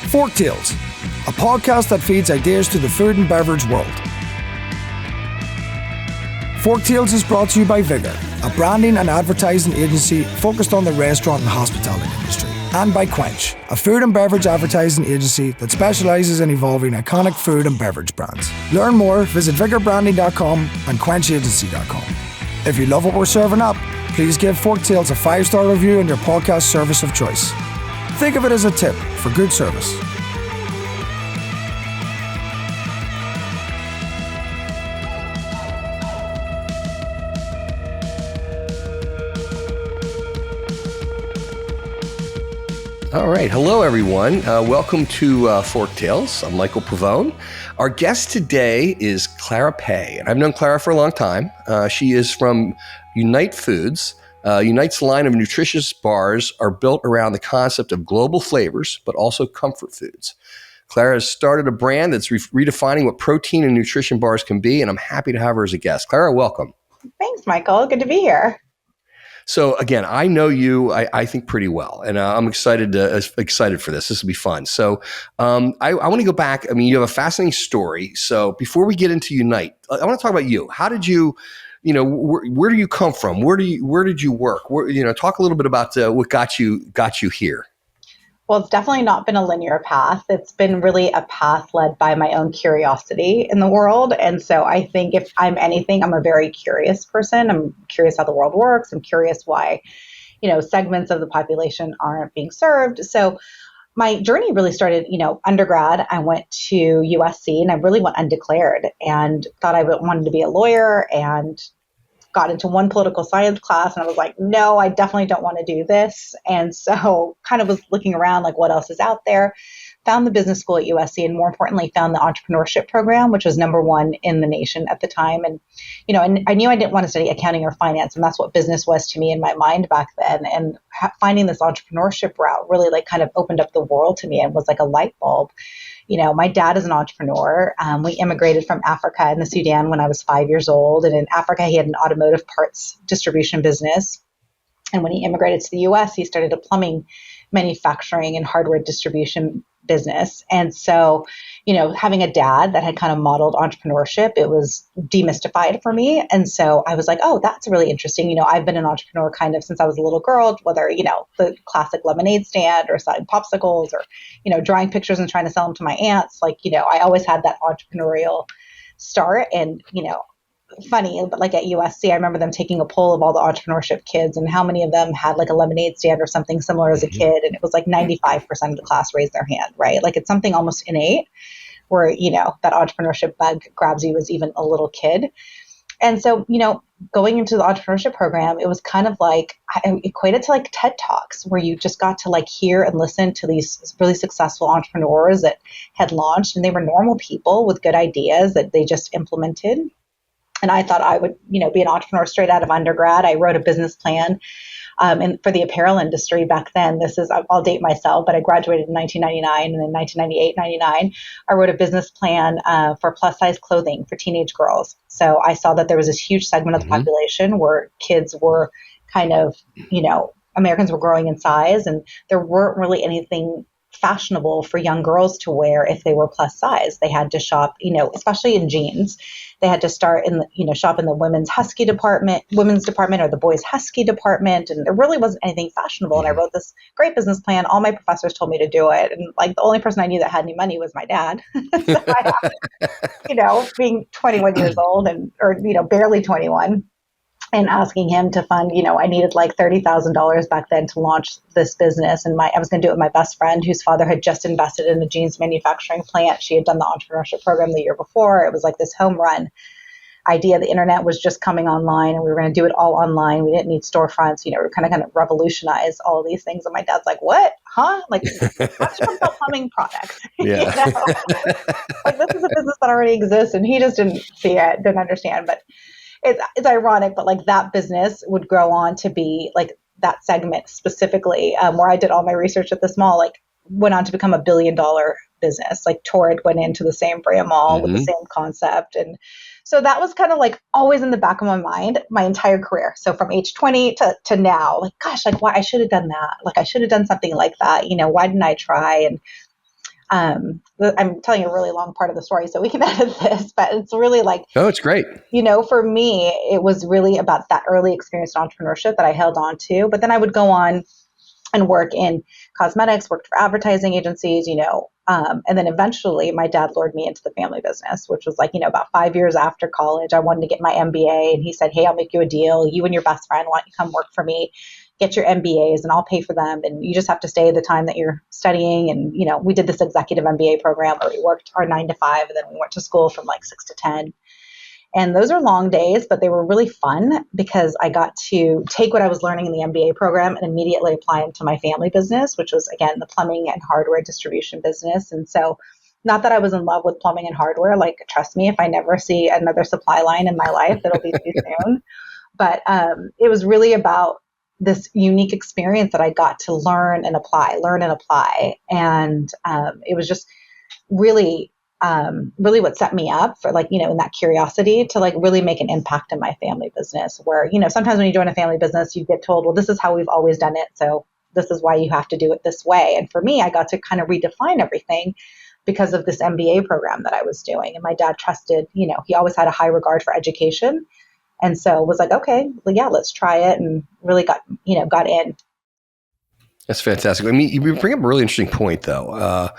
Forktales, a podcast that feeds ideas to the food and beverage world. Forktales is brought to you by Vigor, a branding and advertising agency focused on the restaurant and hospitality industry, and by Quench, a food and beverage advertising agency that specializes in evolving iconic food and beverage brands. Learn more, visit vigorbranding.com and quenchagency.com. If you love what we're serving up, please give Forktales a 5-star review on your podcast service of choice. Think of it as a tip for good service. All right. Hello, everyone. Welcome to Forktales. I'm Michael Pavone. Our guest today is Clara Paye, and I've known Clara for a long time. She is from UNiTE Foods. UNiTE's line of nutritious bars are built around the concept of global flavors, but also comfort foods. Clara has started a brand that's redefining what protein and nutrition bars can be, and I'm happy to have her as a guest. Clara, welcome. Thanks, Michael. Good to be here. So again, I know you, I think pretty well, and I'm excited for this. This will be fun. So I want to go back. I mean, you have a fascinating story. So before we get into UNiTE, I want to talk about you. How did you, where do you come from? Where did you work? Talk a little bit about what got you here. Well, it's definitely not been a linear path. It's been really a path led by my own curiosity in the world. And so I think if I'm anything, I'm a very curious person. I'm curious how the world works. I'm curious why, segments of the population aren't being served. So my journey really started, undergrad. I went to USC and I really went undeclared and thought I wanted to be a lawyer, and got into one political science class and I was like, no, I definitely don't want to do this. And so kind of was looking around like what else is out there, found the business school at USC, and more importantly, found the entrepreneurship program, which was number one in the nation at the time. And, and I knew I didn't want to study accounting or finance, and that's what business was to me in my mind back then. And finding this entrepreneurship route really kind of opened up the world to me and was like a light bulb. My dad is an entrepreneur. We immigrated from Africa in the Sudan when I was 5 years old. And in Africa, he had an automotive parts distribution business. And when he immigrated to the US, he started a plumbing manufacturing and hardware distribution business. And so, having a dad that had kind of modeled entrepreneurship, it was demystified for me. And so I was like, oh, that's really interesting. I've been an entrepreneur kind of since I was a little girl, whether, the classic lemonade stand or selling popsicles or, drawing pictures and trying to sell them to my aunts. I always had that entrepreneurial start. And, funny, but at USC, I remember them taking a poll of all the entrepreneurship kids and how many of them had a lemonade stand or something similar as a kid. And it was 95% of the class raised their hand, right? It's something almost innate where, that entrepreneurship bug grabs you as even a little kid. And so, going into the entrepreneurship program, it was kind of I equated to TED Talks where you just got to hear and listen to these really successful entrepreneurs that had launched, and they were normal people with good ideas that they just implemented. And I thought I would, be an entrepreneur straight out of undergrad. I wrote a business plan and for the apparel industry back then. I'll date myself, but I graduated in 1999, and in 1998, 99, I wrote a business plan for plus size clothing for teenage girls. So I saw that there was this huge segment of the population where kids were kind of, Americans were growing in size, and there weren't really anything fashionable for young girls to wear if they were plus size. They had to shop, especially in jeans. They had to start in shop in the women's department, or the boys' husky department. And there really wasn't anything fashionable. And I wrote this great business plan. All my professors told me to do it. And the only person I knew that had any money was my dad. So I, being 21 years old or barely 21, and asking him to fund, I needed $30,000 back then to launch this business. And I was going to do it with my best friend, whose father had just invested in a jeans manufacturing plant. She had done the entrepreneurship program the year before. It was this home run idea. The internet was just coming online, and we were going to do it all online. We didn't need storefronts. We were kind of revolutionize all these things. And my dad's like, what? Huh? Let's talk about plumbing products. Yeah. This is a business that already exists. And he just didn't see it, didn't understand. But it's ironic, but that business would grow on to be that segment specifically, where I did all my research at this mall, went on to become $1 billion business. Torrid went into the same brand mall with the same concept. And so that was kind of always in the back of my mind my entire career. So from age 20 to now, why I should have done that. I should have done something like that. Why didn't I try? And I'm telling you a really long part of the story, so we can edit this, but it's really like, Oh, it's great. for me, it was really about that early experience in entrepreneurship that I held on to. But then I would go on and work in cosmetics, worked for advertising agencies, and then eventually my dad lured me into the family business, which was like, about 5 years after college. I wanted to get my MBA, and he said, hey, I'll make you a deal. You and your best friend, why don't you come work for me? Get your MBAs and I'll pay for them. And you just have to stay the time that you're studying. And, we did this executive MBA program where we worked our 9 to 5, and then we went to school from like 6 to 10. And those are long days, but they were really fun because I got to take what I was learning in the MBA program and immediately apply them to my family business, which was, again, the plumbing and hardware distribution business. And so not that I was in love with plumbing and hardware, like, trust me, if I never see another supply line in my life, it'll be too soon. But it was really about this unique experience that I got to learn and apply. And it was just really what set me up for in that curiosity to really make an impact in my family business, where, sometimes when you join a family business, you get told, well, this is how we've always done it, so this is why you have to do it this way. And for me, I got to kind of redefine everything because of this MBA program that I was doing. And my dad trusted, he always had a high regard for education. And so was like, okay, well, yeah, let's try it, and really got in. That's fantastic. I mean, you bring up a really interesting point, though.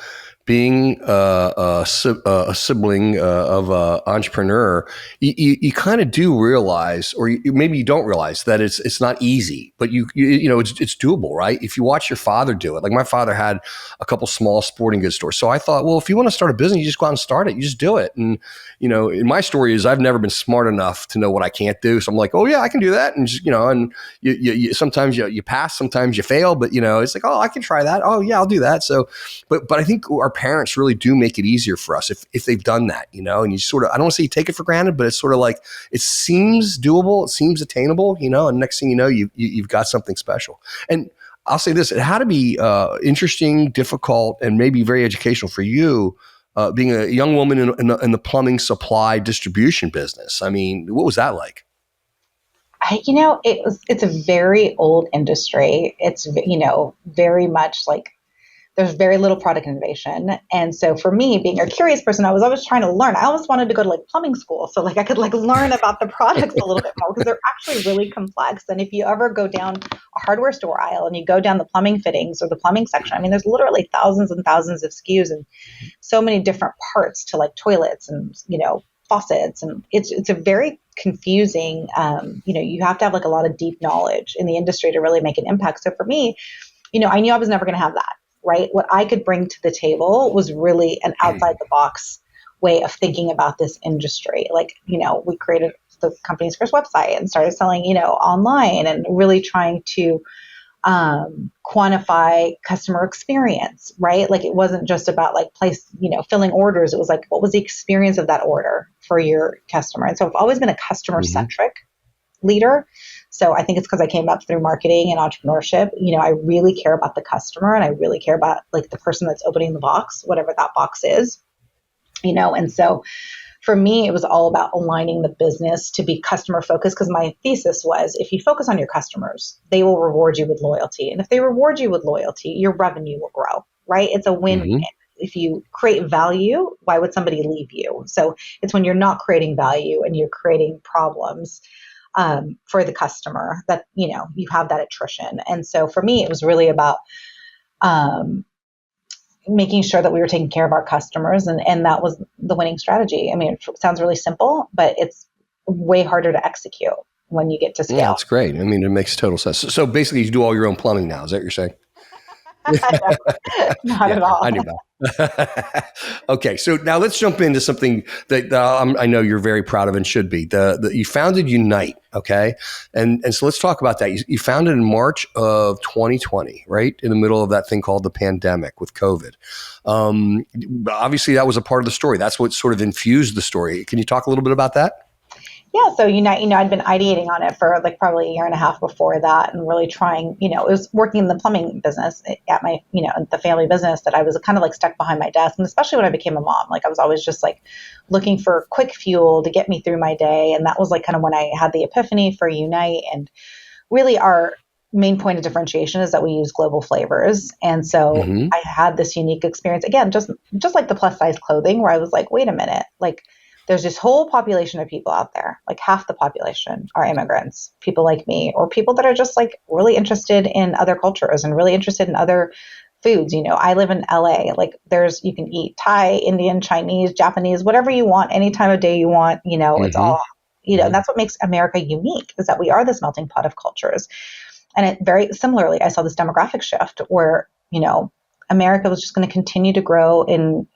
Being a sibling of an entrepreneur, you kind of do realize, or maybe you don't realize, that it's not easy, but it's doable, right? If you watch your father do it, like my father had a couple small sporting goods stores. So I thought, well, if you want to start a business, you just go out and start it. You just do it. And in my story is I've never been smart enough to know what I can't do. So I'm like, oh yeah, I can do that. And just and you sometimes you pass, sometimes you fail, but it's like, oh, I can try that. Oh yeah, I'll do that. So, but I think our parents really do make it easier for us if they've done that, and you sort of, I don't want to say you take it for granted, but it's sort of like, it seems doable, it seems attainable, and next thing you know, you've got something special. And I'll say this, it had to be interesting, difficult, and maybe very educational for you, being a young woman in the plumbing supply distribution business. I mean, what was that like? It's a very old industry. It's, very much like, there's very little product innovation. And so for me, being a curious person, I was always trying to learn. I always wanted to go to plumbing school, so I could learn about the products a little bit more, because they're actually really complex. And if you ever go down a hardware store aisle and you go down the plumbing fittings or the plumbing section, I mean, there's literally thousands and thousands of SKUs and so many different parts to toilets and, faucets. And it's a very confusing, you have to have a lot of deep knowledge in the industry to really make an impact. So for me, I knew I was never going to have that. Right? What I could bring to the table was really an outside the box way of thinking about this industry. We created the company's first website and started selling, online, and really trying to quantify customer experience, right? It wasn't just about filling orders. It was what was the experience of that order for your customer? And so I've always been a customer centric leader. So I think it's because I came up through marketing and entrepreneurship. I really care about the customer, and I really care about the person that's opening the box, whatever that box is, and so for me, it was all about aligning the business to be customer focused, because my thesis was, if you focus on your customers, they will reward you with loyalty. And if they reward you with loyalty, your revenue will grow, right? It's a win-win. If you create value, why would somebody leave you? So it's when you're not creating value and you're creating problems for the customer that, you have that attrition. And so for me, it was really about making sure that we were taking care of our customers. And that was the winning strategy. I mean, it sounds really simple, but it's way harder to execute when you get to scale. Yeah, that's great. I mean, it makes total sense. So basically you do all your own plumbing now. Is that what you're saying? Not at all. I knew that. Okay, so now let's jump into something that I know you're very proud of and should be. You founded UNiTE, okay? And so let's talk about that. You founded in March of 2020, right? In the middle of that thing called the pandemic with COVID. Obviously, that was a part of the story. That's what sort of infused the story. Can you talk a little bit about that? Yeah, so UNiTE, I'd been ideating on it for probably a year and a half before that, and really trying, it was working in the plumbing business at my, the family business, that I was kind of stuck behind my desk. And especially when I became a mom, I was always just looking for quick fuel to get me through my day. And that was kind of when I had the epiphany for UNiTE. And really our main point of differentiation is that we use global flavors. And so I had this unique experience, again, just like the plus size clothing, where I was like, wait a minute, like there's this whole population of people out there, like half the population are immigrants, people like me, or people that are just like really interested in other cultures and really interested in other foods. I live in LA, like you can eat Thai, Indian, Chinese, Japanese, whatever you want, any time of day you want, it's all, and that's what makes America unique, is that we are this melting pot of cultures. And it very similarly, I saw this demographic shift where, America was just going to continue to grow in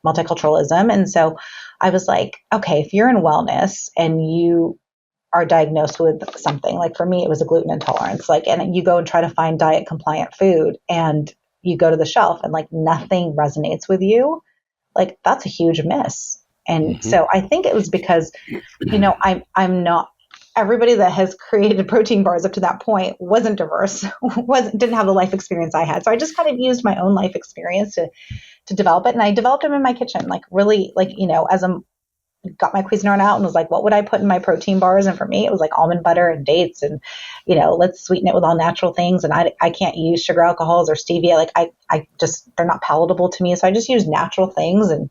multiculturalism. And so I was like, okay, if you're in wellness and you are diagnosed with something, like for me, it was a gluten intolerance, and you go and try to find diet compliant food and you go to the shelf and like nothing resonates with you, like that's a huge miss. And so I think it was because, I'm not, everybody that has created protein bars up to that point wasn't diverse, didn't have the life experience I had. So I just kind of used my own life experience to develop it. And I developed them in my kitchen, like really, like, as I got my Cuisinart out and was like, what would I put in my protein bars? And for me, it was like almond butter and dates and, let's sweeten it with all natural things. And I can't use sugar alcohols or stevia. Like I just, they're not palatable to me. So I just use natural things and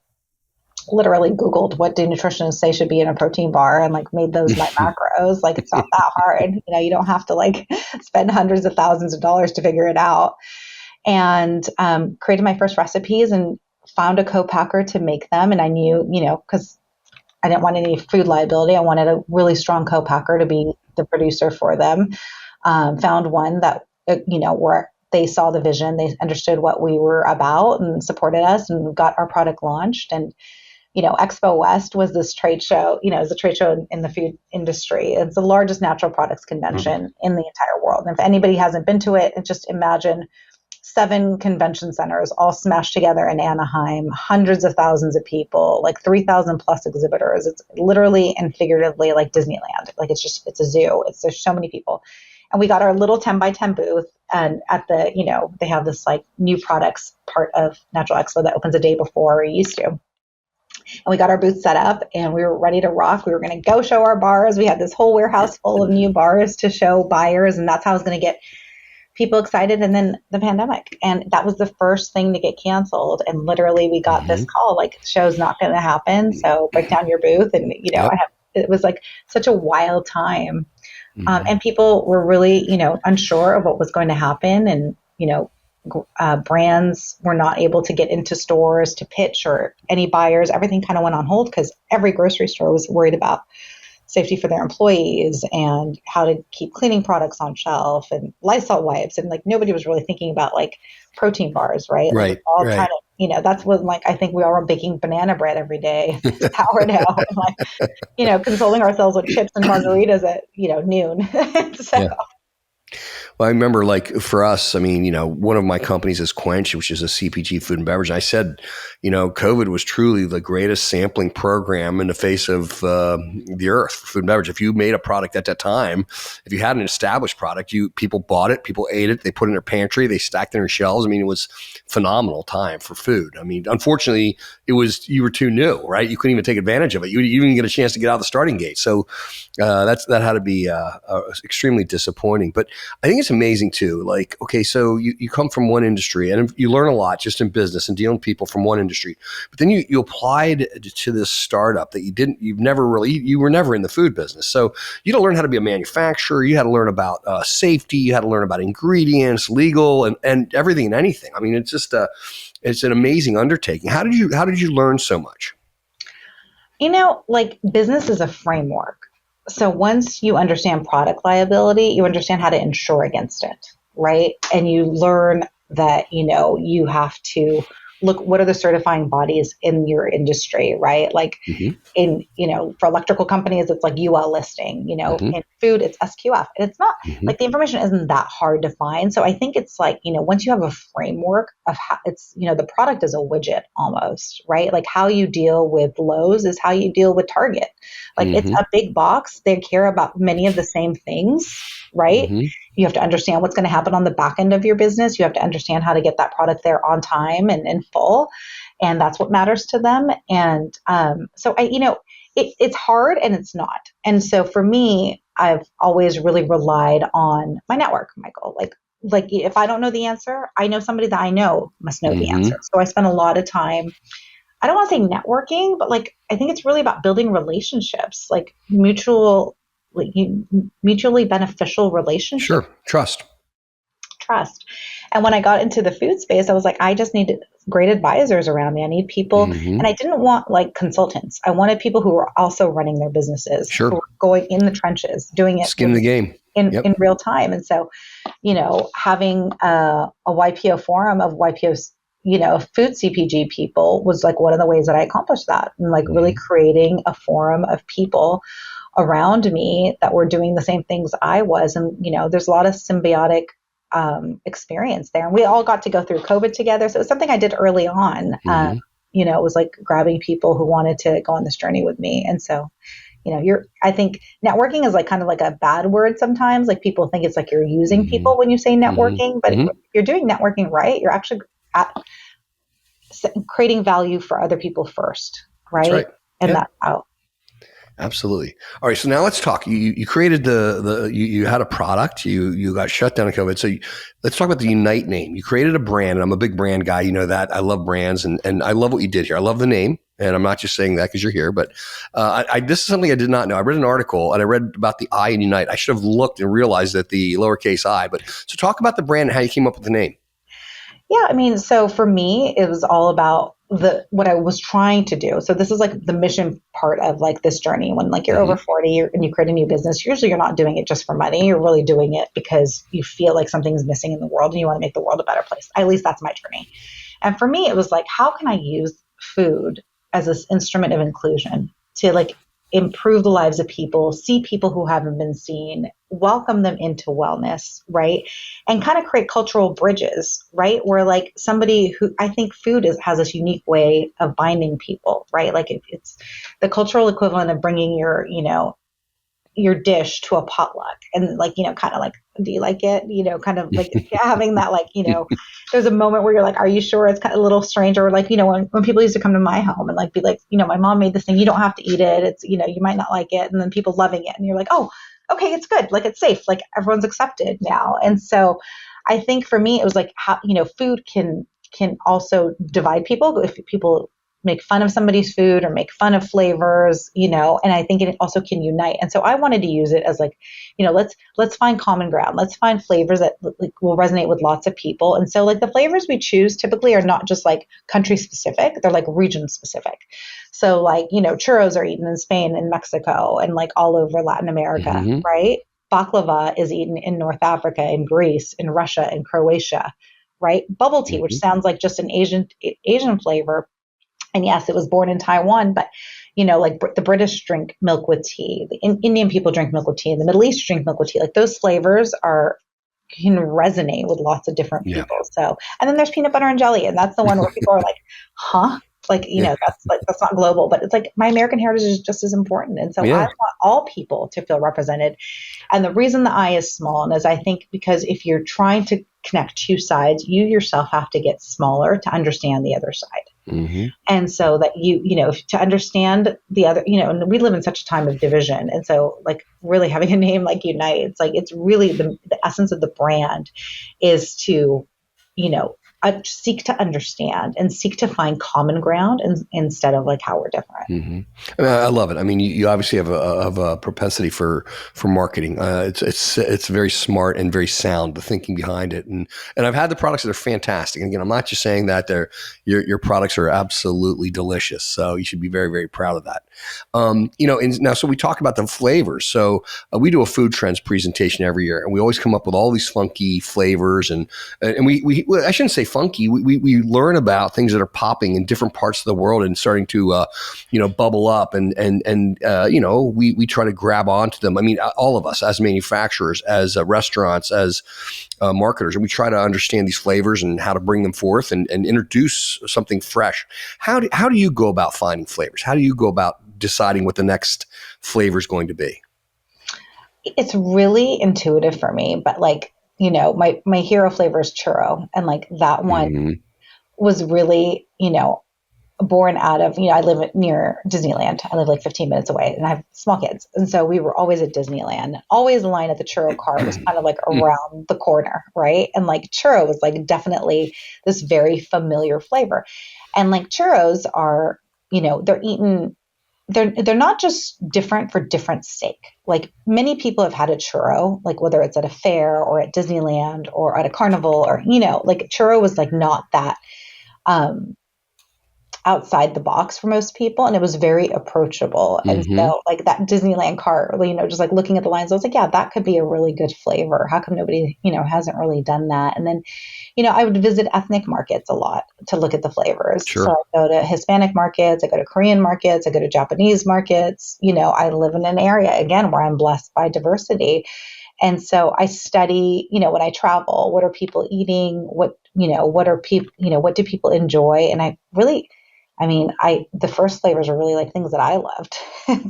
literally Googled what do nutritionists say should be in a protein bar and like made those my macros. Like it's not that hard. You don't have to like spend hundreds of thousands of dollars to figure it out. And created my first recipes and found a co-packer to make them. And I knew, because I didn't want any food liability. I wanted a really strong co-packer to be the producer for them. Found one that, where they saw the vision, they understood what we were about and supported us and got our product launched. And Expo West was this trade show, it's a trade show in the food industry. It's the largest natural products convention in the entire world. And if anybody hasn't been to it, just imagine 7 convention centers all smashed together in Anaheim, hundreds of thousands of people, like 3,000 plus exhibitors. It's literally and figuratively like Disneyland. Like it's a zoo. There's so many people. And we got our little 10 by 10 booth, and at the, they have this like new products part of Natural Expo that opens a day before we used to. And we got our booth set up and we were ready to rock. We were going to go show our bars. We had this whole warehouse full of new bars to show buyers. And that's how I was going to get people excited. And then the pandemic. And that was the first thing to get canceled. And literally we got this call, like, show's not going to happen. So break down your booth. And, it was like such a wild time. And people were really, unsure of what was going to happen. And, brands were not able to get into stores to pitch, or any buyers. Everything kind of went on hold because every grocery store was worried about safety for their employees and how to keep cleaning products on shelf and Lysol wipes. And like nobody was really thinking about like protein bars, right? Right. Like, all kind of, that's when like I think we all were baking banana bread every day, sourdough, and like, consoling ourselves with chips and margaritas at noon. So. Yeah. Well, I remember, like, for us, I mean, one of my companies is Quench, which is a CPG food and beverage. And I said, COVID was truly the greatest sampling program in the face of the earth for food and beverage. If you made a product at that time, if you had an established product, people bought it, people ate it, they put it in their pantry, they stacked it in their shelves. I mean, it was phenomenal time for food. I mean, unfortunately, you were too new, right? You couldn't even take advantage of it. You didn't even get a chance to get out of the starting gate. So that had to be extremely disappointing. But I think it's amazing too. Like, okay, so you come from one industry and you learn a lot just in business and dealing with people from one industry, but then you applied to this startup that you were never in the food business. So you had to learn how to be a manufacturer. You had to learn about safety. You had to learn about ingredients, legal, and everything and anything. I mean, it's just it's an amazing undertaking. How did you learn so much? Like business is a framework. So once you understand product liability, you understand how to insure against it, right? And you learn that, you have to look, what are the certifying bodies in your industry, right? Like for electrical companies, it's like UL listing, in food, it's SQF. And it's not like the information isn't that hard to find. So I think it's like, once you have a framework of how it's, the product is a widget almost, right? Like how you deal with Lowe's is how you deal with Target. Like it's a big box. They care about many of the same things, right? You have to understand what's going to happen on the back end of your business. You have to understand how to get that product there on time and in full. And that's what matters to them. And so it's hard and it's not. And so for me, I've always really relied on my network, Michael. Like if I don't know the answer, I know somebody that I know must know the answer. So I spend a lot of time, I don't want to say networking, but like, I think it's really about building relationships, like mutually beneficial relationships. Sure. Trust. And when I got into the food space, I was like, I just need great advisors around me. I need people. And I didn't want like consultants. I wanted people who were also running their businesses, Sure. who were going in the trenches, doing it Skin in the game in real time. And so, having a YPO forum of YPO's, food CPG people was like one of the ways that I accomplished that, and like really creating a forum of people around me that were doing the same things I was. And, there's a lot of symbiotic experience there. And we all got to go through COVID together. So it was something I did early on. It was like grabbing people who wanted to go on this journey with me. And so, I think networking is like kind of like a bad word sometimes. Like people think it's like you're using people when you say networking, but if you're doing networking right, you're actually creating value for other people first. Right. That's right. And that's how. Absolutely. All right. So now let's talk. You created you had a product. You got shut down in COVID. So let's talk about the UNiTE name. You created a brand, and I'm a big brand guy. You know that. I love brands, and I love what you did here. I love the name, and I'm not just saying that because you're here. But this is something I did not know. I read an article, and I read about the I in UNiTE. I should have looked and realized that the lowercase I. But so talk about the brand and how you came up with the name. Yeah, I mean, so for me, it was all about what I was trying to do. So this is like the mission part of like this journey. When like you're over 40 and you create a new business, usually you're not doing it just for money. You're really doing it because you feel like something's missing in the world and you want to make the world a better place. At least that's my journey. And for me, it was like, how can I use food as this instrument of inclusion to like improve the lives of people, see people who haven't been seen, welcome them into wellness, right? And kind of create cultural bridges, right? Where like somebody who, I think food has this unique way of binding people, right? Like it's the cultural equivalent of bringing your dish to a potluck and like, kind of like, do you like it? Kind of like having that, like, there's a moment where you're like, are you sure? It's kind of a little strange. Or like, when people used to come to my home and like, be like, my mom made this thing, you don't have to eat it. It's, you might not like it. And then people loving it. And you're like, oh, okay, it's good. Like it's safe. Like everyone's accepted now. And so I think for me, it was like, how, food can also divide people. If people make fun of somebody's food or make fun of flavors, and I think it also can unite. And so I wanted to use it as like, let's find common ground. Let's find flavors that like will resonate with lots of people. And so like the flavors we choose typically are not just like country specific, they're like region specific. So like, churros are eaten in Spain and Mexico and like all over Latin America, right? Baklava is eaten in North Africa, in Greece, in Russia, in Croatia, right? Bubble tea, which sounds like just an Asian flavor. And yes, it was born in Taiwan, but, like the British drink milk with tea, the Indian people drink milk with tea, and the Middle East drink milk with tea. Like those flavors can resonate with lots of different people. So, and then there's peanut butter and jelly, and that's the one where people are like, huh? Like, that's not global, but it's like my American heritage is just as important. And so I want all people to feel represented. And the reason the I is small is I think because if you're trying to connect two sides, you yourself have to get smaller to understand the other side. And so that to understand the other, and we live in such a time of division. And so like really having a name like UNiTE, it's like, it's really the essence of the brand is to, seek to understand and seek to find common ground instead of like how we're different. I mean, I love it. I mean, you obviously have a propensity for marketing. It's very smart and very sound, the thinking behind it. And I've had the products that are fantastic. And again, I'm not just saying that your products are absolutely delicious. So you should be very, very proud of that. And now, so we talk about the flavors. So we do a food trends presentation every year, and we always come up with all these funky flavors, and we I shouldn't say funky. We learn about things that are popping in different parts of the world and starting to bubble up, and we try to grab onto them. I mean, all of us as manufacturers, as restaurants, as marketers, and we try to understand these flavors and how to bring them forth and introduce something fresh. How do you go about finding flavors? How do you go about deciding what the next flavor is going to be? It's really intuitive for me, but like, my hero flavor is churro. And like that one was really, born out of, I live near Disneyland. I live like 15 minutes away and I have small kids. And so we were always at Disneyland, always in line at the churro cart was kind of like around the corner. Right. And like churro was like definitely this very familiar flavor. And like churros are, they're eaten, they're not just different for different sake. Like many people have had a churro, like whether it's at a fair or at Disneyland or at a carnival or, like churro was like not that, outside the box for most people, and it was very approachable. And so like that Disneyland cart, just like looking at the lines, I was like, yeah, that could be a really good flavor. How come nobody, hasn't really done that? And then, I would visit ethnic markets a lot to look at the flavors. Sure. So I go to Hispanic markets, I go to Korean markets, I go to Japanese markets. I live in an area again where I'm blessed by diversity. And so I study, when I travel, what are people eating? What are people, what do people enjoy? And the first flavors are really like things that I loved.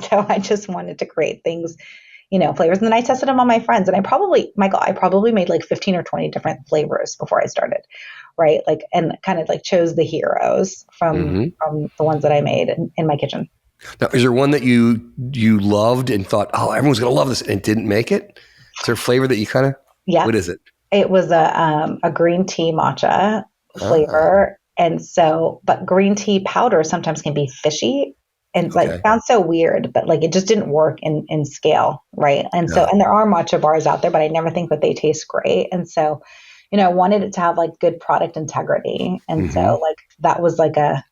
So I just wanted to create things, flavors. And then I tested them on my friends. And I probably made like 15 or 20 different flavors before I started. Right. Like, and kind of like chose the heroes from the ones that I made in my kitchen. Now, is there one that you loved and thought, oh, everyone's going to love this and didn't make it? Is there a flavor that you kind of, what is it? It was a green tea matcha flavor. And so, but green tea powder sometimes can be fishy and like it sounds so weird, but like it just didn't work in scale. Right. And so, and there are matcha bars out there, but I never think that they taste great. And so, I wanted it to have like good product integrity. And so like, that was like a,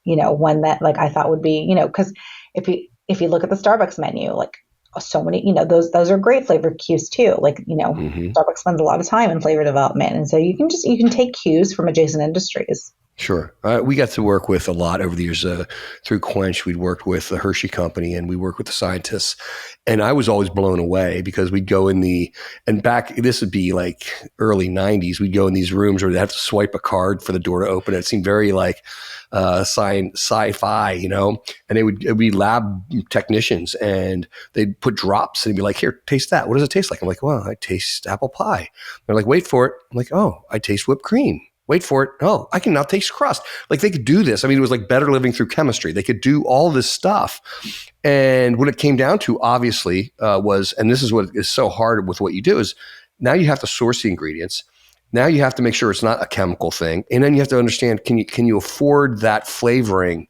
one that like I thought would be, cause if you look at the Starbucks menu, like so many, those are great flavor cues too. Like, Starbucks spends a lot of time in flavor development. And so you can take cues from adjacent industries. Sure. We got to work with a lot over the years through Quench. We'd worked with the Hershey company and we worked with the scientists. And I was always blown away because we'd go this would be like early 90s. We'd go in these rooms where they'd have to swipe a card for the door to open. It seemed very like sci-fi, and it'd be lab technicians and they'd put drops and they'd be like, here, taste that. What does it taste like? I'm like, well, I taste apple pie. They're like, wait for it. I'm like, oh, I taste whipped cream. Wait for it. Oh, I can now taste crust. Like they could do this. I mean, it was like better living through chemistry. They could do all this stuff. And what it came down to, obviously, and this is what is so hard with what you do, is now you have to source the ingredients. Now you have to make sure it's not a chemical thing. And then you have to understand, can you afford that flavoring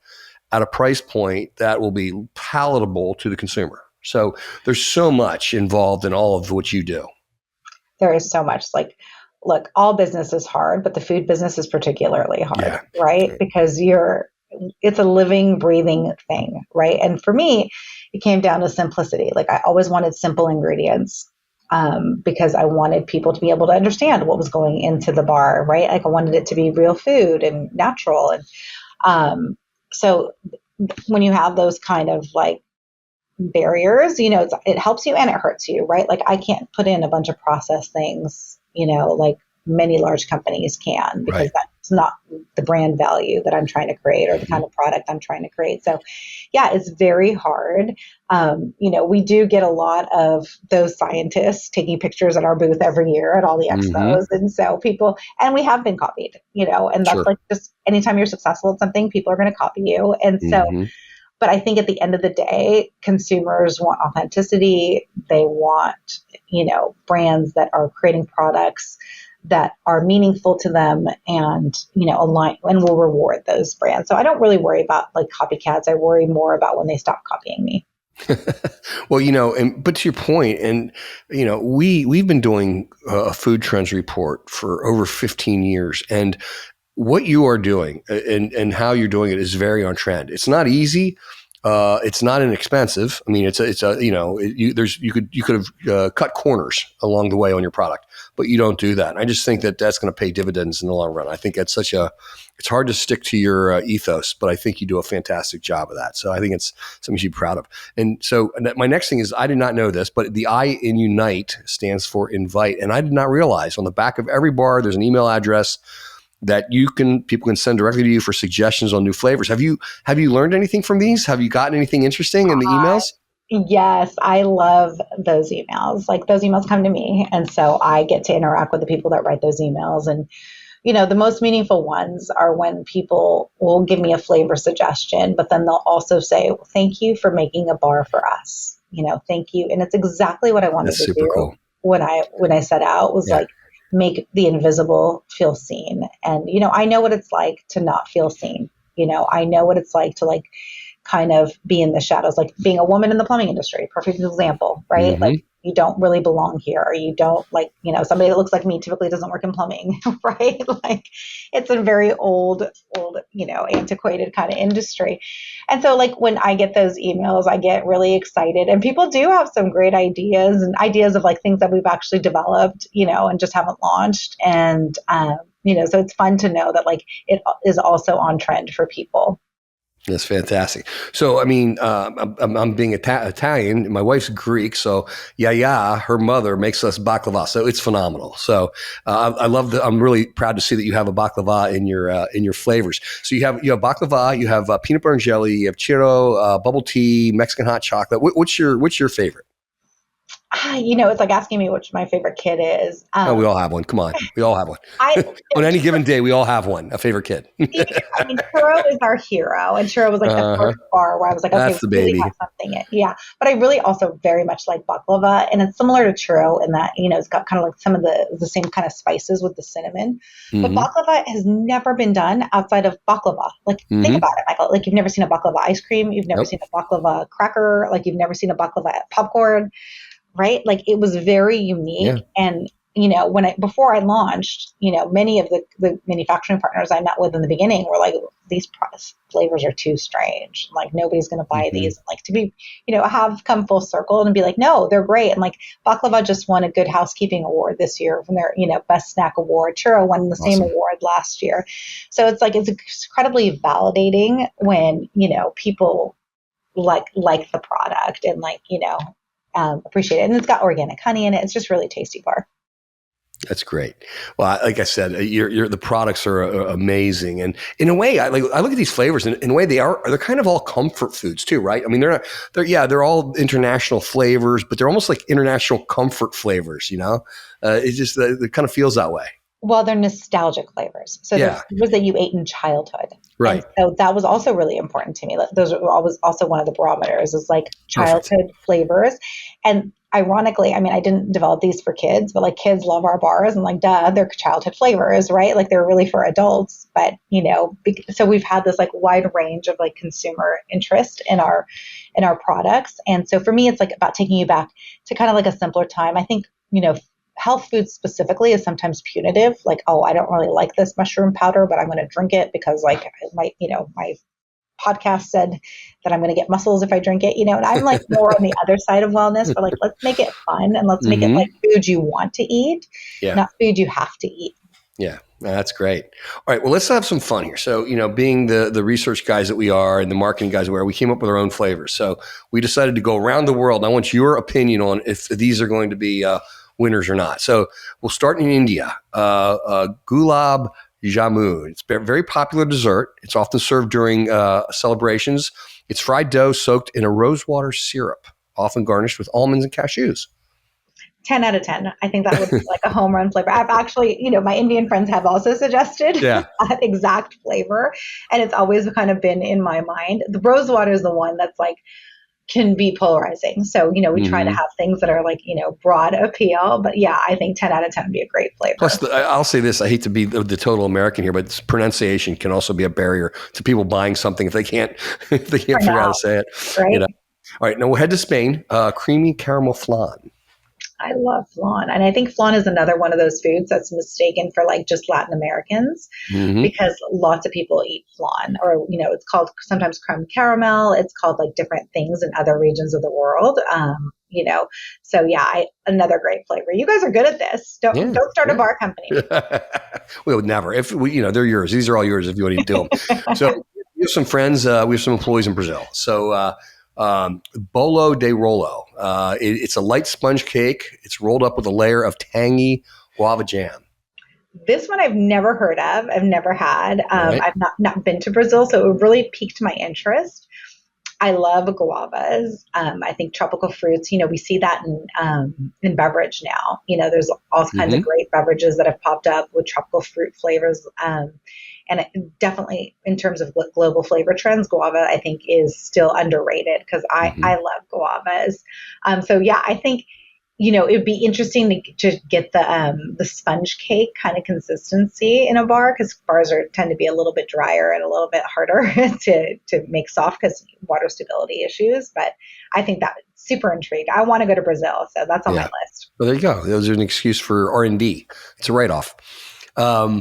at a price point that will be palatable to the consumer? So there's so much involved in all of what you do. There is so much. Like, look, all business is hard, but the food business is particularly hard, right? Because it's a living, breathing thing, right? And for me, it came down to simplicity. Like I always wanted simple ingredients because I wanted people to be able to understand what was going into the bar, right? Like I wanted it to be real food and natural. And so when you have those kind of like barriers, it helps you and it hurts you, right? Like I can't put in a bunch of processed things, like many large companies can, because that's not the brand value that I'm trying to create or the kind of product I'm trying to create. So yeah, it's very hard. We do get a lot of those scientists taking pictures at our booth every year at all the expos. And so and we have been copied, and that's like just anytime you're successful at something, people are going to copy you. And so, but I think at the end of the day, consumers want authenticity. They want, brands that are creating products that are meaningful to them and, align and will reward those brands. So I don't really worry about like copycats. I worry more about when they stop copying me. Well, but to your point, and, we've been doing a food trends report for over 15 years, and what you are doing and how you're doing it is very on trend. It's not easy. It's not inexpensive. I mean, you could have cut corners along the way on your product, but you don't do that. And I just think that that's going to pay dividends in the long run. I think that's it's hard to stick to your ethos, but I think you do a fantastic job of that. So I think it's something you should be proud of. And so my next thing is, I did not know this, but the I in UNiTE stands for invite. And I did not realize on the back of every bar, there's an email address that people can send directly to you for suggestions on new flavors. Have you learned anything from these? Have you gotten anything interesting in the emails? Yes, I love those emails. Like those emails come to me. And so I get to interact with the people that write those emails. And, the most meaningful ones are when people will give me a flavor suggestion, but then they'll also say, well, thank you for making a bar for us. Thank you. And it's exactly what I wanted That's to super do cool. when I set out, was Yeah. like, make the invisible feel seen. And, I know what it's like to not feel seen. I know what it's like to like kind of be in the shadows, like being a woman in the plumbing industry, perfect example, right? Like you don't really belong here, or you don't like, somebody that looks like me typically doesn't work in plumbing, right? Like it's a very old, antiquated kind of industry. And so like when I get those emails, I get really excited, and people do have some great ideas of like things that we've actually developed, and just haven't launched. And, so it's fun to know that like it is also on trend for people. That's fantastic. So, I mean, I'm being Italian. My wife's Greek, so her mother makes us baklava. So it's phenomenal. So I love that. I'm really proud to see that you have a baklava in your flavors. So you have baklava, you have peanut butter and jelly, you have churro, bubble tea, Mexican hot chocolate. What's your favorite? It's like asking me which my favorite kid is. We all have one. Come on, we all have one. On any given day, we all have one, a favorite kid. Churro is our hero, and Churro was like the first bar where I was like, okay, that's the baby. Really have something. Yeah, but I really also very much like baklava, and it's similar to Churro in that it's got kind of like some of the same kind of spices with the cinnamon. But baklava has never been done outside of baklava. Like think about it, Michael. Like you've never seen a baklava ice cream, you've never seen a baklava cracker, like you've never seen a baklava popcorn. Right? Like it was very unique. Yeah. And, before I launched, many of the manufacturing partners I met with in the beginning were like, these flavors are too strange. Like nobody's going to buy these. Like to be, have come full circle and be like, no, they're great. And like baklava just won a Good Housekeeping Award this year from their, Best Snack Award. Churro won the same award last year. So it's like, it's incredibly validating when, people like the product and like, appreciate it. And it's got organic honey in it. It's just really tasty bar. That's great. Well, like I said, the products are amazing, and in a way, I look at these flavors, and in a way, they're kind of all comfort foods too, right? I mean, they're all international flavors, but they're almost like international comfort flavors. It just it kind of feels that way. Well, they're nostalgic flavors. So they're flavors that you ate in childhood. Right. And so that was also really important to me. Those were always also one of the barometers is like childhood flavors. And ironically, I mean, I didn't develop these for kids, but like kids love our bars and like, duh, they're childhood flavors, right? Like they're really for adults. But, so we've had this like wide range of like consumer interest in our products. And so for me, it's like about taking you back to kind of like a simpler time. I think, health food specifically is sometimes punitive. Like, oh, I don't really like this mushroom powder, but I'm going to drink it because like my podcast said that I'm going to get muscles if I drink it, and I'm like more on the other side of wellness, but like, let's make it fun and let's make it like food you want to eat, not food you have to eat. Yeah, that's great. All right, well, let's have some fun here. So, being the research guys that we are and the marketing guys we are, we came up with our own flavors. So we decided to go around the world. I want your opinion on if these are going to be winners or not. So we'll start in India. Gulab jamun. It's a very popular dessert. It's often served during celebrations. It's fried dough soaked in a rosewater syrup, often garnished with almonds and cashews. 10 out of 10. I think that would be like a home run flavor. I've actually, my Indian friends have also suggested that exact flavor. And it's always kind of been in my mind. The rosewater is the one that's like, can be polarizing. So, we try to have things that are like, broad appeal, but I think 10 out of 10 would be a great flavor. Plus, I'll say this, I hate to be the total American here, but pronunciation can also be a barrier to people buying something if they can't figure out how to say it. Right. All right, now we'll head to Spain. Creamy caramel flan. I love flan. And I think flan is another one of those foods that's mistaken for like just Latin Americans because lots of people eat flan or, it's called sometimes creme caramel. It's called like different things in other regions of the world. So another great flavor. You guys are good at this. Don't start a bar company. We would never. If we, they're yours. These are all yours if you want to do them. So we have some friends, we have some employees in Brazil. So, Bolo de Rolo. It's a light sponge cake. It's rolled up with a layer of tangy guava jam. This one I've never heard of. I've never had. Right. I've not been to Brazil, so it really piqued my interest. I love guavas. I think tropical fruits, we see that in beverage now. There's all kinds of great beverages that have popped up with tropical fruit flavors. And definitely in terms of global flavor trends, guava, I think, is still underrated because I love guavas. So yeah, I think, it would be interesting to get the sponge cake kind of consistency in a bar, because bars tend to be a little bit drier and a little bit harder to make soft because water stability issues. But I think that super intrigued. I want to go to Brazil, so that's on my list. Well, there you go. Those are an excuse for R&D. It's a write-off. Yeah,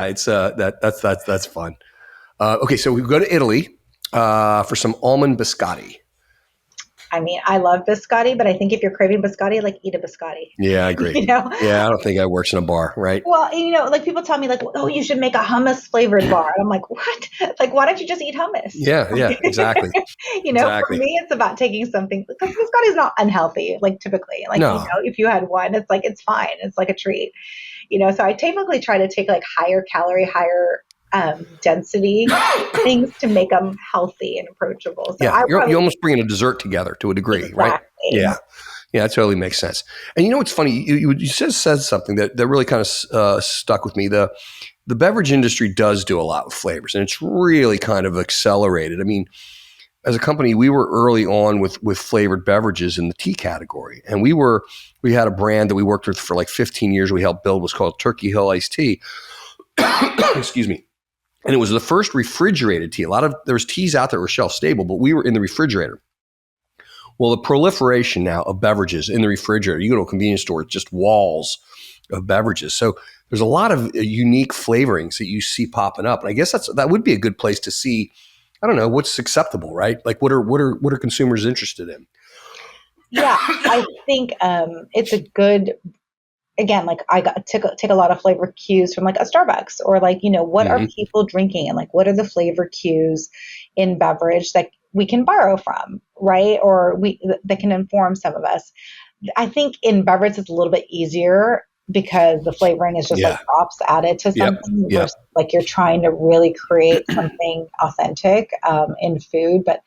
it's that's fun. Okay, so we go to Italy for some almond biscotti. I mean, I love biscotti, but I think if you're craving biscotti, eat a biscotti. Yeah, I agree. Yeah, I don't think that works in a bar, right? Well, people tell me oh, you should make a hummus flavored bar. And I'm like, what? Why don't you just eat hummus? Yeah, exactly. For me, it's about taking something, because biscotti is not unhealthy, typically. No. If you had one, it's fine. It's like a treat. So I typically try to take higher calorie, higher density things to make them healthy and approachable. So you're almost bringing a dessert together to a degree, right? Yeah, that totally makes sense. And what's funny? You just said something that really kind of stuck with me. The beverage industry does do a lot with flavors, and it's really kind of accelerated. I mean, as a company, we were early on with flavored beverages in the tea category, and we had a brand that we worked with for 15 years. We helped build, was called Turkey Hill Iced Tea. Excuse me. And it was the first refrigerated tea. There was teas out there that were shelf stable, but we were in the refrigerator. Well, the proliferation now of beverages in the refrigerator, you go to a convenience store, it's just walls of beverages. So there's a lot of unique flavorings that you see popping up. And I guess that would be a good place to see, I don't know, what's acceptable, right? What are consumers interested in? Yeah, I think it's a good, again, I take a lot of flavor cues from a Starbucks, or what are people drinking, and what are the flavor cues in beverage that we can borrow from, right? Or that can inform some of us. I think in beverage it's a little bit easier because the flavoring is just drops added to something. Versus, you're trying to really create something authentic in food. But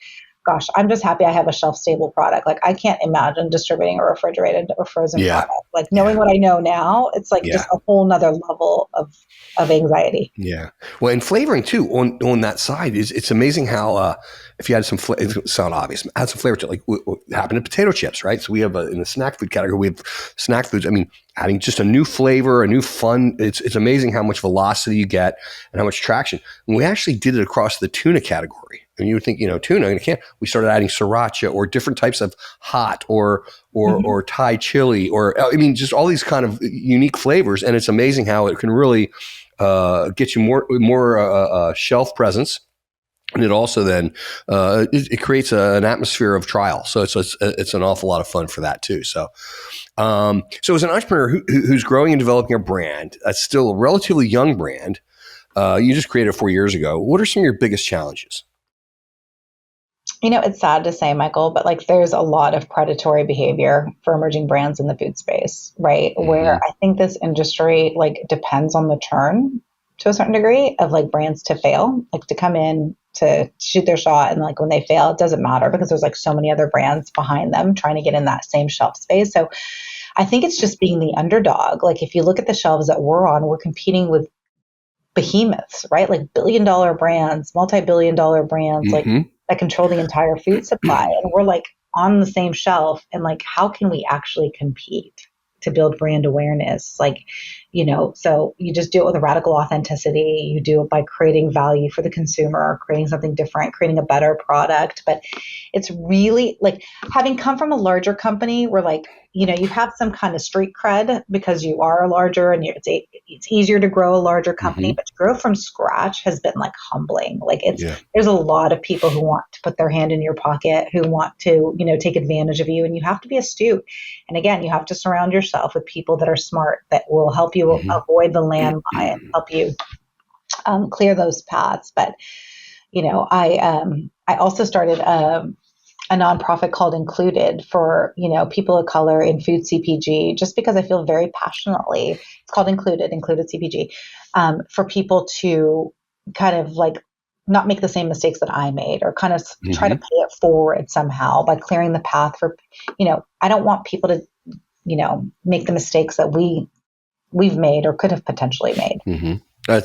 gosh, I'm just happy I have a shelf-stable product. I can't imagine distributing a refrigerated or frozen product. Knowing what I know now, it's just a whole nother level of anxiety. Yeah. Well, and flavoring too on that side it's amazing how if you had some it sound obvious, add some flavor to it, what happened to potato chips, right? So we have in the snack food category, we have snack foods. I mean, adding just a new flavor, a new fun. It's amazing how much velocity you get and how much traction. And we actually did it across the tuna category. And you would think, tuna in a can. We started adding sriracha or different types of hot or Thai chili, or just all these kind of unique flavors. And it's amazing how it can really get you more shelf presence. And it also then it creates an atmosphere of trial. So it's an awful lot of fun for that too. So as an entrepreneur who's growing and developing a brand, that's still a relatively young brand. You just created it 4 years ago. What are some of your biggest challenges? It's sad to say, Michael, but there's a lot of predatory behavior for emerging brands in the food space, right? Mm-hmm. Where I think this industry depends on the turn to a certain degree of brands to fail, to come in to shoot their shot, and when they fail, it doesn't matter because there's so many other brands behind them trying to get in that same shelf space. So I think it's just being the underdog. If you look at the shelves that we're on, we're competing with behemoths, right? billion-dollar brands, multi-billion-dollar brands, that control the entire food supply. And we're on the same shelf. And how can we actually compete to build brand awareness? So you just do it with a radical authenticity. You do it by creating value for the consumer, creating something different, creating a better product. But it's really having come from a larger company where you have some kind of street cred because you are larger and it's easier to grow a larger company, but to grow from scratch has been humbling. There's a lot of people who want to put their hand in your pocket, who want to, take advantage of you, and you have to be astute. And again, you have to surround yourself with people that are smart, that will help you avoid the landmine, help you clear those paths. But, I also started a nonprofit called Included for, people of color in food CPG, just because I feel very passionately. It's called Included CPG, for people to kind of not make the same mistakes that I made, or kind of try to pay it forward somehow by clearing the path for, I don't want people to, make the mistakes that we've made or could have potentially made. Mm-hmm.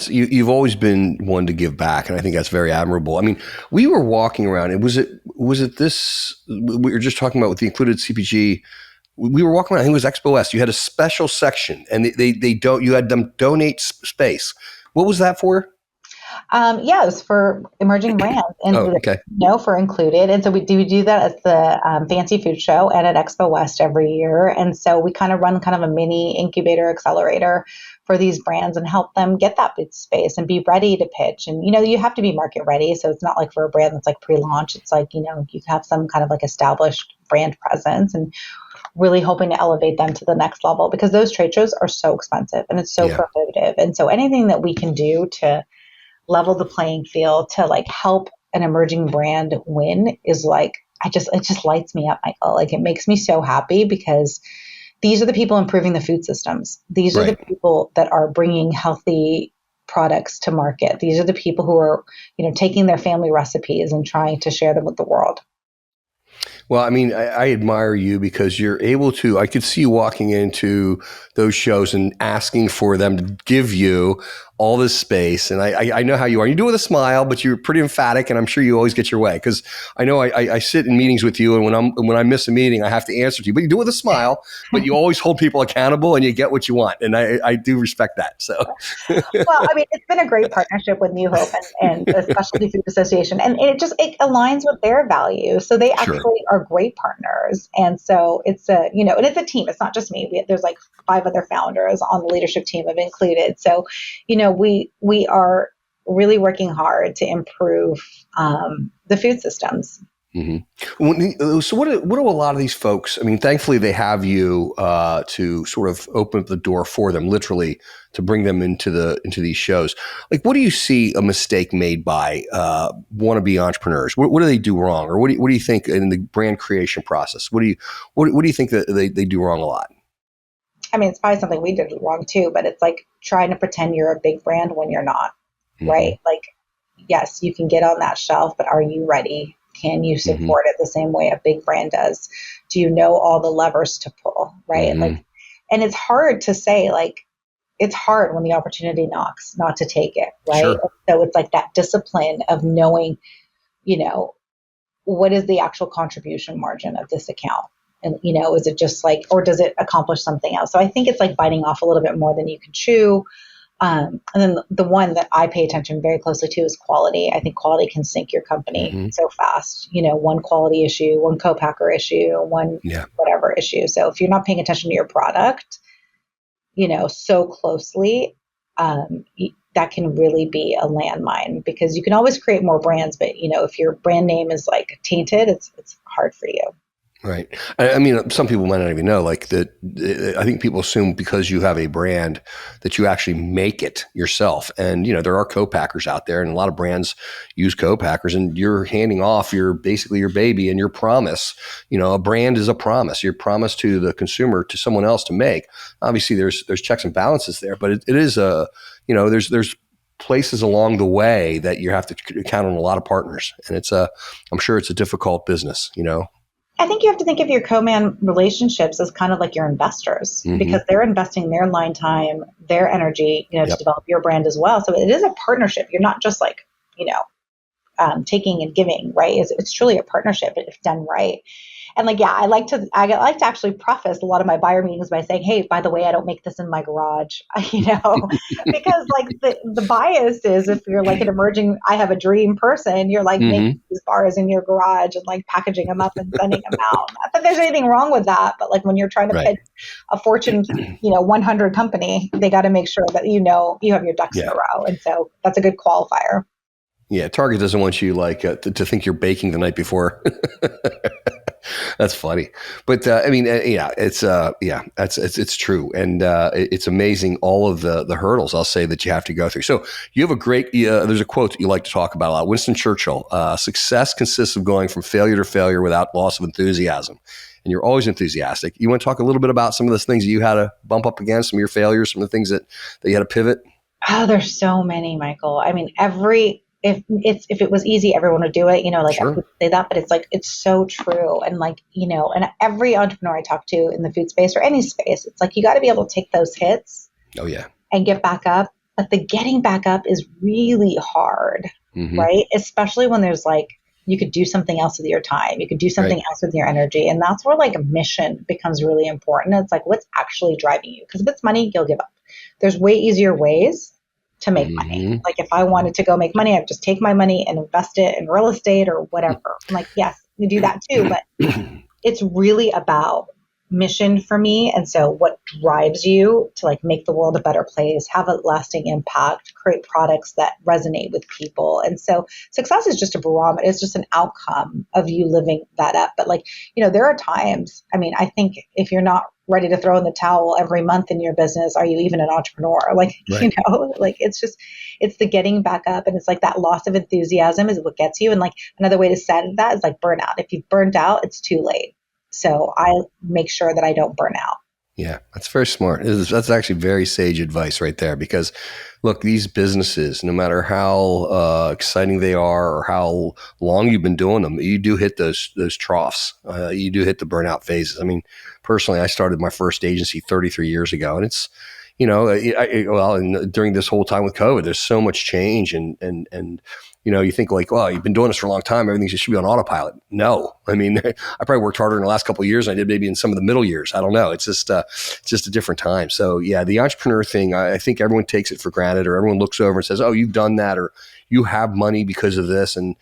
You've always been one to give back, and I think that's very admirable. I mean, we were walking around, and was it this we were just talking about with the included CPG? We were walking around, I think it was Expo West. You had a special section, and you had them donate space. What was that for? It was for emerging brands and okay. For included. And so we do that at the Fancy Food Show and at Expo West every year. And so we kind of run kind of a mini incubator accelerator for these brands and help them get that big space and be ready to pitch. And, you have to be market ready. So it's not like for a brand that's like pre-launch. It's like, you have some kind of like established brand presence, and really hoping to elevate them to the next level, because those trade shows are so expensive and it's so prohibitive. And so anything that we can do to level the playing field, to like help an emerging brand win, is like, it just lights me up, Michael. Like, it makes me so happy, because these are the people improving the food systems. These are the people that are bringing healthy products to market. These are the people who are, taking their family recipes and trying to share them with the world. Well, I mean, I admire you because you're able to, I could see you walking into those shows and asking for them to give you all this space. And I know how you are. You do it with a smile, but you're pretty emphatic, and I'm sure you always get your way, because I know I sit in meetings with you, and when I miss a meeting, I have to answer to you. But you do it with a smile, but you always hold people accountable, and you get what you want. And I do respect that. So, well, I mean, it's been a great partnership with New Hope and the Specialty Food Association, and it aligns with their values. So they actually are great partners. And so it's and it's a team. It's not just me. There's like 5 other founders on the leadership team have included. So, we are really working hard to improve the food systems. Mm-hmm. So what do a lot of these folks, I mean, thankfully they have you to sort of open up the door for them, literally, to bring them into these shows. Like, what do you see a mistake made by wannabe entrepreneurs? What do they do wrong? Or what do you think in the brand creation process? What do you think that they do wrong a lot? I mean, it's probably something we did wrong too, but it's like trying to pretend you're a big brand when you're not, right? Like, yes, you can get on that shelf, but are you ready? Can you support it the same way a big brand does? Do you know all the levers to pull, right? Like, and it's hard to say, like, it's hard when the opportunity knocks not to take it, right? Sure. So it's like that discipline of knowing, what is the actual contribution margin of this account? And, is it just like, or does it accomplish something else? So I think it's like biting off a little bit more than you can chew. And then the one that I pay attention very closely to is quality. I think quality can sink your company so fast. One quality issue, one co-packer issue, one whatever issue. So if you're not paying attention to your product, so closely, that can really be a landmine, because you can always create more brands, but if your brand name is like tainted, it's hard for you. Right. I mean, some people might not even know, like, that. I think people assume because you have a brand that you actually make it yourself. And, there are co-packers out there, and a lot of brands use co-packers, and you're handing off basically your baby and your promise. A brand is a promise, your promise to the consumer, to someone else to make. Obviously there's checks and balances there, but it is there's places along the way that you have to count on a lot of partners. And I'm sure it's a difficult business, I think you have to think of your co-man relationships as kind of like your investors, because they're investing their line time, their energy, to develop your brand as well. So it is a partnership. You're not just like, taking and giving, right? It's truly a partnership if done right. And like, I like to actually preface a lot of my buyer meetings by saying, hey, by the way, I don't make this in my garage, because like the bias is, if you're like an emerging, I have a dream person, you're like making these bars in your garage and like packaging them up and sending them out. Not that there's anything wrong with that, but like when you're trying to pitch a Fortune, 100 company, they got to make sure that, you have your ducks in a row. And so that's a good qualifier. Yeah, Target doesn't want you to think you're baking the night before. That's funny, but I mean, it's true, and it's amazing all of the hurdles, I'll say, that you have to go through. So you have a great. There's a quote that you like to talk about a lot. Winston Churchill: "Success consists of going from failure to failure without loss of enthusiasm." And you're always enthusiastic. You want to talk a little bit about some of those things that you had to bump up against, some of your failures, some of the things that you had to pivot? Oh, there's so many, Michael. I mean, every if it was easy, everyone would do it, like Sure. I would say that, but it's like, it's so true. And like, and every entrepreneur I talk to in the food space or any space, it's like, you got to be able to take those hits Oh yeah. and get back up. But the getting back up is really hard, right? Especially when there's like, you could do something else with your time. You could do something else with your energy. And that's where like a mission becomes really important. It's like, what's actually driving you? Because if it's money, you'll give up. There's way easier ways to make money. Like if I wanted to go make money, I'd just take my money and invest it in real estate or whatever. I'm like, yes, you do that too, but it's really about mission for me. And so what drives you to like make the world a better place, have a lasting impact, create products that resonate with people. And so success is just a barometer. It's just an outcome of you living that up. But like, there are times, I think if you're not ready to throw in the towel every month in your business, are you even an entrepreneur? Like, like it's the getting back up, and it's like that loss of enthusiasm is what gets you. And like another way to set that is like burnout. If you've burned out, it's too late. So I make sure that I don't burn out. Yeah, that's very smart. That's actually very sage advice right there, because look, these businesses, no matter how exciting they are or how long you've been doing them, you do hit those troughs. You do hit the burnout phases. Personally, I started my first agency 33 years ago, and it's, and during this whole time with COVID, there's so much change, and you think like, well, you've been doing this for a long time, everything should be on autopilot. No, I probably worked harder in the last couple of years than I did maybe in some of the middle years. I don't know. It's just a different time. So yeah, the entrepreneur thing, I think everyone takes it for granted, or everyone looks over and says, oh, you've done that, or you have money because of this. And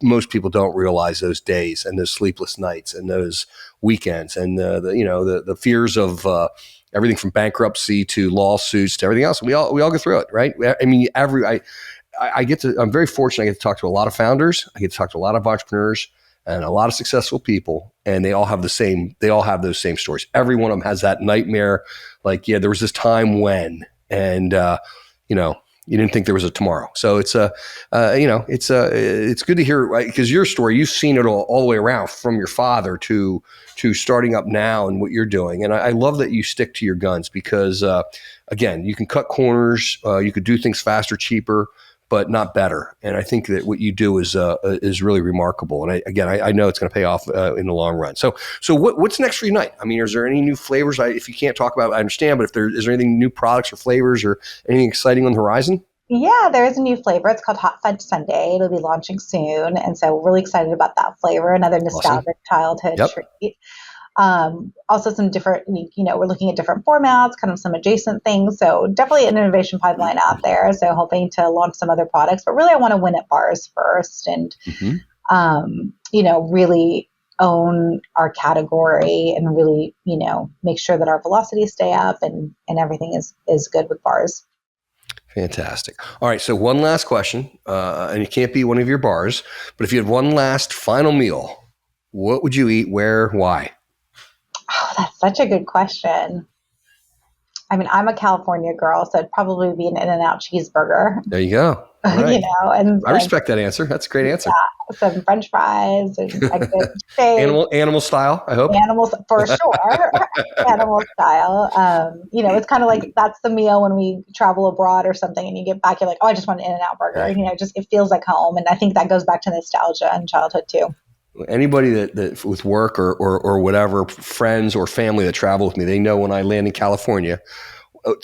most people don't realize those days and those sleepless nights and those weekends and the fears of everything from bankruptcy to lawsuits to everything else. We all go through it, right? I'm very fortunate. I get to talk to a lot of founders. I get to talk to a lot of entrepreneurs and a lot of successful people, and they all have those same stories. Every one of them has that nightmare. Like, yeah, there was this time when, and you didn't think there was a tomorrow. So it's good to hear, right? Because your story, you've seen it all the way around, from your father to starting up now and what you're doing. And I love that you stick to your guns, because again, you can cut corners, you could do things faster, cheaper, but not better. And I think that what you do is really remarkable. And I know it's going to pay off in the long run. So what's next for UNiTE? Is there any new flavors? If you can't talk about it, I understand, but is there anything, new products or flavors or anything exciting on the horizon? Yeah, there is a new flavor. It's called Hot Fudge Sundae. It'll be launching soon. And so we're really excited about that flavor. Another nostalgic childhood treat. Also some different, we're looking at different formats, kind of some adjacent things. So definitely an innovation pipeline out there. So hoping to launch some other products, but really I want to win at bars first and, really own our category and really, make sure that our velocities stay up and everything is good with bars. Fantastic. All right. So one last question, and it can't be one of your bars, but if you had one last final meal, what would you eat, where, why? Oh, that's such a good question. I'm a California girl, so it'd probably be an In-N-Out cheeseburger. There you go. Right. And I respect that answer. That's a great answer. Yeah, some French fries and a good steak. Animal style, I hope. Animals for sure. Animal style. It's kind of like that's the meal when we travel abroad or something, and you get back, you're like, oh, I just want an In-N-Out burger. Right. It feels like home, and I think that goes back to nostalgia and childhood too. Anybody that with work or whatever, friends or family that travel with me, they know when I land in California,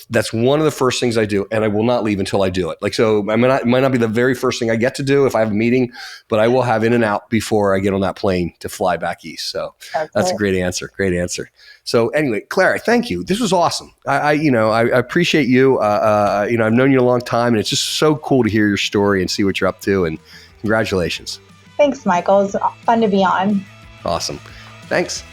that's one of the first things I do, and I will not leave until I do it. Like, so it might not be the very first thing I get to do if I have a meeting, but I will have In-N-Out before I get on that plane to fly back east. So that's a great answer. Great answer. So anyway, Clara, thank you. This was awesome. I appreciate you. I've known you a long time, and it's just so cool to hear your story and see what you're up to. And congratulations. Thanks, Michael. It's fun to be on. Awesome. Thanks.